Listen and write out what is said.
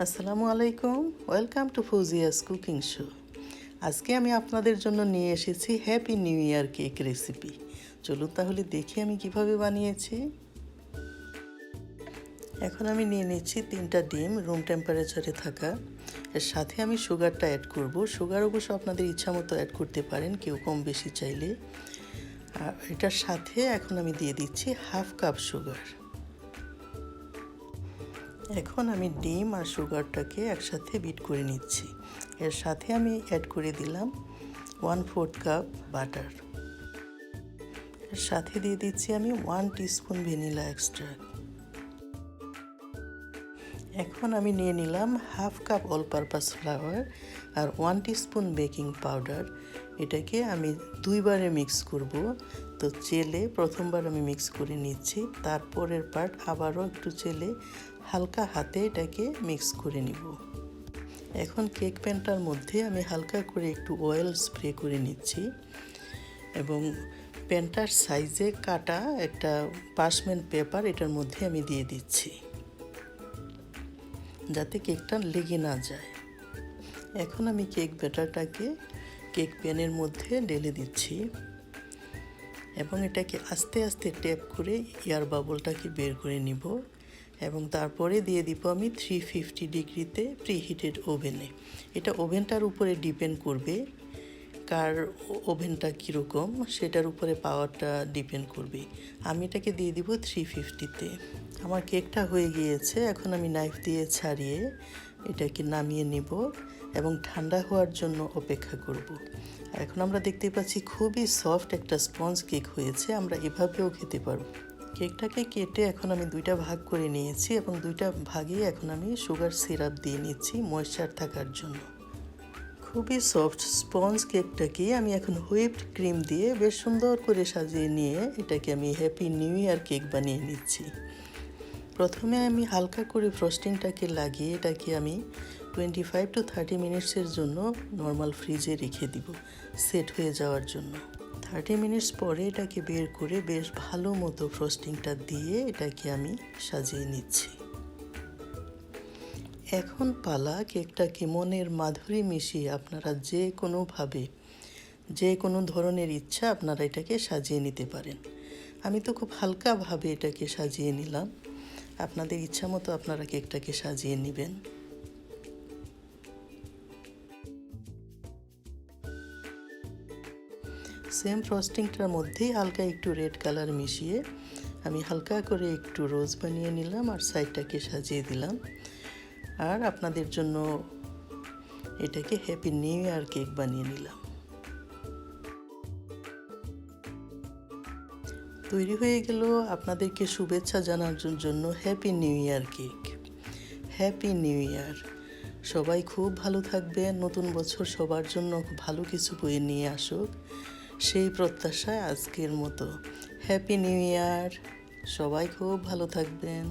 আসসালামু আলাইকুম, welcome to Fauzia's cooking show. আজকে আমি আপনাদের জন্য নিয়ে এসেছি happy new year cake recipe. চলুন তাহলে দেখি আমি কিভাবে বানিয়েছি। এখন আমি নিয়ে নিচ্ছি 3টা ডিম রুম টেম্পারেচারে থাকা। এর সাথে আমি সুগারটা অ্যাড করব। সুগার অবশ্য আপনাদের ইচ্ছা মতো অ্যাড করতে পারেন, কেউ কম বেশি চাইলে। আর এটার সাথে এখন আমি দিয়ে দিচ্ছি 1/2 কাপ সুগার। এখন আমি ডিম আর সুগারটাকে একসাথে বিট করে নিচ্ছি। এর সাথে আমি অ্যাড করে দিলাম 1/4 কাপ বাটার। এর সাথে দিয়ে দিচ্ছি আমি 1 টিস্পুন ভ্যানিলা এক্সট্রাক্ট। এখন আমি নিয়ে নিলাম 1/2 কাপ অল পারপাস ফ্লাওয়ার আর 1 টিস্পুন বেকিং পাউডার। এটাকে আমি 2বারে মিক্স করব। তো চেলে প্রথমবার আমি মিক্স করে নিচ্ছি, তারপরের পার্ট আবারও একটু চেলে হালকা হাতে এটাকে মিক্স করে নিব। এখন কেক প্যানটার মধ্যে আমি হালকা করে একটু অয়েল স্প্রে করে নিচ্ছি এবং প্যানটার সাইজে কাটা একটা পার্চমেন্ট পেপার এটার মধ্যে আমি দিয়ে দিচ্ছি, যাতে কেকটা লেগে না যায়। এখন আমি কেক ব্যাটারটাকে কেক প্যানের মধ্যে ঢেলে দিচ্ছি এবং এটাকে আস্তে আস্তে ট্যাপ করে এয়ার বাবলটাকে বের করে নিব এবং তারপরে দিয়ে দিব আমি 350 ডিগ্রিতে প্রিহিটেড ওভেনে। এটা ওভেনটার উপরে ডিপেন্ড করবে, কার ওভেনটা কীরকম সেটার উপরে পাওয়ারটা ডিপেন্ড করবে। আমি এটাকে দিয়ে দিব 350-তে। আমার কেকটা হয়ে গিয়েছে। এখন আমি নাইফ দিয়ে ছাড়িয়ে এটাকে নামিয়ে নিব এবং ঠান্ডা হওয়ার জন্য অপেক্ষা করব। এখন আমরা দেখতে পাচ্ছি খুবই সফট একটা স্পঞ্জ কেক হয়েছে। আমরা এভাবেও খেতে পারব। কেকটাকে কেটে এখন আমি 2টা ভাগ করে নিয়েছি এবং 2টা ভাগে এখন আমি সুগার সিরাপ দিয়ে নিচ্ছি ময়েশ্চার থাকার জন্য। খুবই সফট স্পঞ্জ কেকটাকে আমি এখন হুইপড ক্রিম দিয়ে বেশ সুন্দর করে সাজিয়ে নিয়ে এটাকে আমি হ্যাপি নিউ ইয়ার কেক বানিয়ে নিচ্ছি। প্রথমে আমি হালকা করে ফ্রস্টিংটাকে লাগিয়ে এটাকে আমি 25 to 30 মিনিটসের জন্য নর্মাল ফ্রিজে রেখে দিব সেট হয়ে যাওয়ার জন্য। 30 মিনিটস পরে এটাকে বের করে বেশ ভালো মতো ফ্রস্টিংটা দিয়ে এটাকে আমি সাজিয়ে নিচ্ছি। এখন পালা কেকটাকে মনের মাধুরী মিশিয়ে আপনারা যে কোনোভাবে যে কোনো ধরনের ইচ্ছা আপনারা এটাকে সাজিয়ে নিতে পারেন। আমি তো খুব হালকাভাবে এটাকে সাজিয়ে নিলাম, আপনাদের ইচ্ছা মতো আপনারা কেকটাকে সাজিয়ে নেবেন। সেম ফ্রস্টিংটার মধ্যেই হালকা একটু রেড কালার মিশিয়ে আমি হালকা করে একটু রোজ বানিয়ে নিলাম আর সাইডটাকে সাজিয়ে দিলাম। আর আপনাদের জন্য এটাকে হ্যাপি নিউ ইয়ার কেক বানিয়ে নিলাম। তৈরি হয়ে গেল আপনাদেরকে শুভেচ্ছা জানানোর জন্য happy new year cake. Happy new year. সবাই খুব ভালো থাকবেন, নতুন বছর সবার জন্য ভালো কিছু বয়ে নিয়ে আসুক, সেই প্রত্যাশায় আজকের মতো হ্যাপি নিউ ইয়ার। সবাই খুব ভালো থাকবেন।